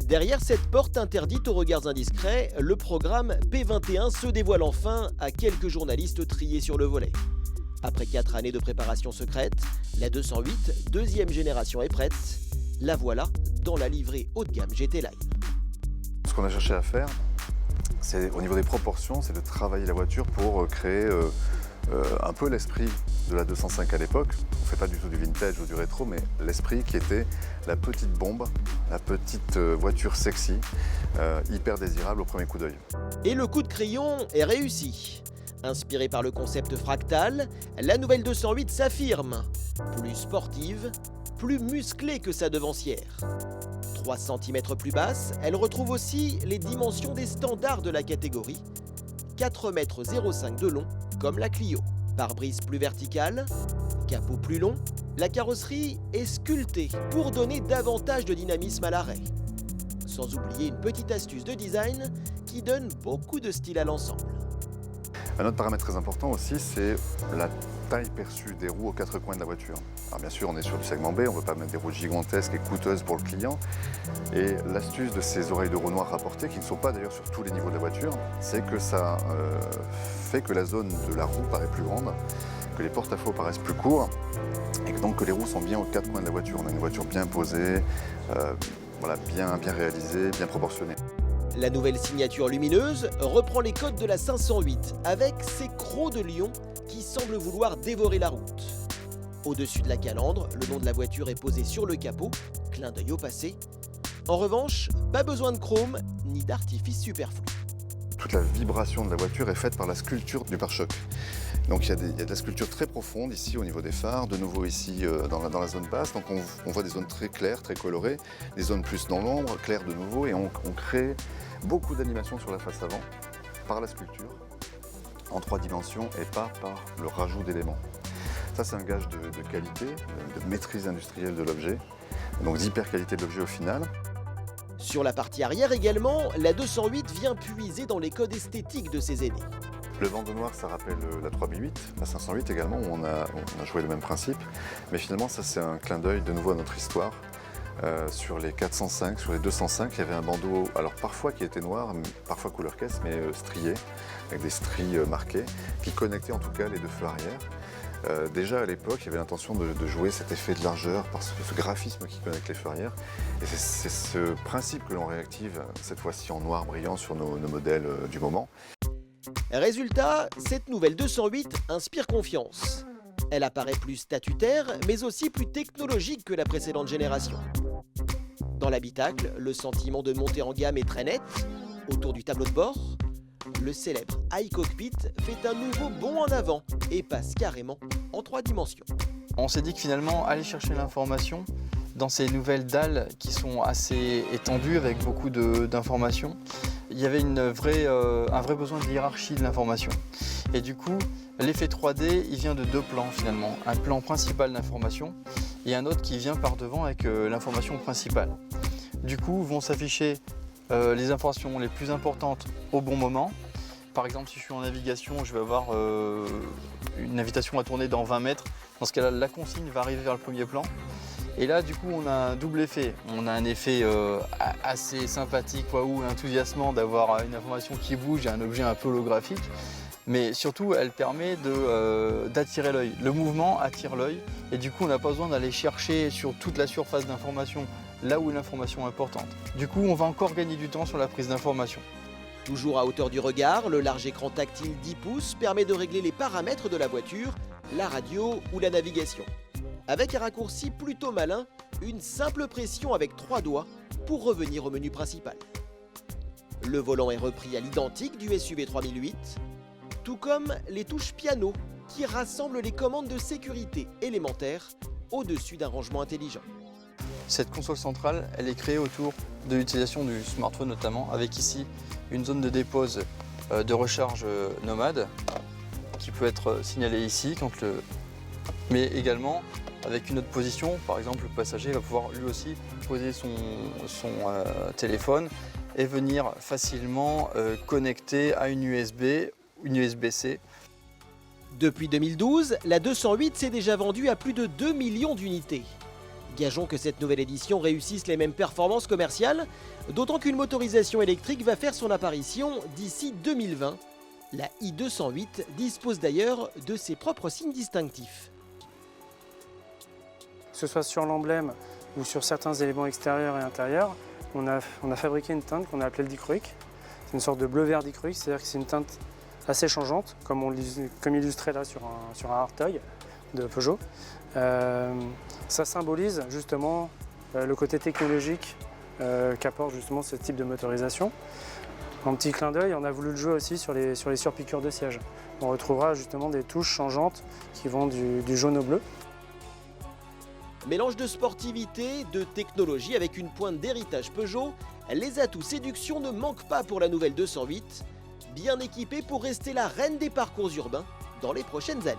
Derrière cette porte interdite aux regards indiscrets, le programme P21 se dévoile enfin à quelques journalistes triés sur le volet. Après 4 années de préparation secrète, la 208, deuxième génération est prête. La voilà dans la livrée haut de gamme GT Line. Ce qu'on a cherché à faire, c'est au niveau des proportions, c'est de travailler la voiture pour créer un peu l'esprit de la 205 à l'époque. On ne fait pas du tout du vintage ou du rétro, mais l'esprit qui était la petite bombe, la petite voiture sexy, hyper désirable au premier coup d'œil. Et le coup de crayon est réussi. Inspirée par le concept fractal, la nouvelle 208 s'affirme. Plus sportive, plus musclée que sa devancière. 3 cm plus basse, elle retrouve aussi les dimensions des standards de la catégorie. 4,05 m de long, comme la Clio. Pare-brise plus verticale, capot plus long, la carrosserie est sculptée pour donner davantage de dynamisme à l'arrêt. Sans oublier une petite astuce de design qui donne beaucoup de style à l'ensemble. Un autre paramètre très important aussi, c'est la taille perçue des roues aux 4 coins de la voiture. Alors bien sûr, on est sur du segment B, on ne veut pas mettre des roues gigantesques et coûteuses pour le client. Et l'astuce de ces oreilles de roue noires rapportées, qui ne sont pas d'ailleurs sur tous les niveaux de la voiture, c'est que ça fait que la zone de la roue paraît plus grande, que les porte-à-faux paraissent plus courts, et donc que les roues sont bien aux 4 coins de la voiture. On a une voiture bien posée, voilà, bien réalisée, bien proportionnée. La nouvelle signature lumineuse reprend les codes de la 508 avec ses crocs de lion qui semblent vouloir dévorer la route. Au-dessus de la calandre, le nom de la voiture est posé sur le capot, clin d'œil au passé. En revanche, pas besoin de chrome ni d'artifice superflu. Toute la vibration de la voiture est faite par la sculpture du pare-choc. Donc il y a de la sculpture très profonde ici au niveau des phares, de nouveau ici dans la zone basse. Donc on voit des zones très claires, très colorées, des zones plus dans l'ombre, claires de nouveau, et on crée beaucoup d'animation sur la face avant par la sculpture, en 3 dimensions et pas par le rajout d'éléments. Ça c'est un gage de qualité, de maîtrise industrielle de l'objet, donc d'hyper qualité de l'objet au final. Sur la partie arrière également, la 208 vient puiser dans les codes esthétiques de ses aînés. Le bandeau noir, ça rappelle la 3008, la 508 également, où on a joué le même principe. Mais finalement, ça c'est un clin d'œil de nouveau à notre histoire. Sur les 405, sur les 205, il y avait un bandeau, alors parfois qui était noir, parfois couleur caisse, mais strié, avec des stries marquées, qui connectaient en tout cas les 2 feux arrière. Déjà à l'époque, il y avait l'intention de jouer cet effet de largeur par ce graphisme qui connecte les feux arrière. Et c'est ce principe que l'on réactive, cette fois-ci en noir brillant sur nos modèles du moment. Résultat, cette nouvelle 208 inspire confiance. Elle apparaît plus statutaire, mais aussi plus technologique que la précédente génération. Dans l'habitacle, le sentiment de montée en gamme est très net. Autour du tableau de bord, le célèbre iCockpit fait un nouveau bond en avant et passe carrément en 3 dimensions. On s'est dit que finalement, aller chercher l'information dans ces nouvelles dalles qui sont assez étendues avec beaucoup d'informations, il y avait un vrai besoin de hiérarchie de l'information. Et du coup, l'effet 3D, il vient de 2 plans finalement. Un plan principal d'information et un autre qui vient par devant avec l'information principale. Du coup, vont s'afficher les informations les plus importantes au bon moment. Par exemple, si je suis en navigation, je vais avoir une invitation à tourner dans 20 mètres. Dans ce cas-là, la consigne va arriver vers le premier plan. Et là, du coup, on a un double effet. On a un effet assez sympathique, ou enthousiasmant d'avoir une information qui bouge et un objet un peu holographique. Mais surtout, elle permet d'attirer l'œil. Le mouvement attire l'œil et du coup, on n'a pas besoin d'aller chercher sur toute la surface d'information là où l'information est importante. Du coup, on va encore gagner du temps sur la prise d'information. Toujours à hauteur du regard, le large écran tactile 10 pouces permet de régler les paramètres de la voiture, la radio ou la navigation. Avec un raccourci plutôt malin, une simple pression avec 3 doigts pour revenir au menu principal. Le volant est repris à l'identique du SUV 3008, tout comme les touches piano qui rassemblent les commandes de sécurité élémentaires au-dessus d'un rangement intelligent. Cette console centrale, elle est créée autour de l'utilisation du smartphone notamment, avec ici une zone de dépose de recharge nomade qui peut être signalée ici, mais également avec une autre position. Par exemple, le passager va pouvoir lui aussi poser son téléphone et venir facilement connecter à une USB-C. Depuis 2012, la 208 s'est déjà vendue à plus de 2 millions d'unités. Gageons que cette nouvelle édition réussisse les mêmes performances commerciales, d'autant qu'une motorisation électrique va faire son apparition d'ici 2020. La i208 dispose d'ailleurs de ses propres signes distinctifs. Que ce soit sur l'emblème ou sur certains éléments extérieurs et intérieurs, on a fabriqué une teinte qu'on a appelée le dichroïque. C'est une sorte de bleu-vert dichroïque, c'est-à-dire que c'est une teinte assez changeante, comme illustré là sur un Arteuil de Peugeot. Ça symbolise justement le côté technologique qu'apporte justement ce type de motorisation. En petit clin d'œil, on a voulu le jouer aussi sur les surpiqûres de siège. On retrouvera justement des touches changeantes qui vont du jaune au bleu. Mélange de sportivité, de technologie avec une pointe d'héritage Peugeot, les atouts séduction ne manquent pas pour la nouvelle 208, bien équipée pour rester la reine des parcours urbains dans les prochaines années.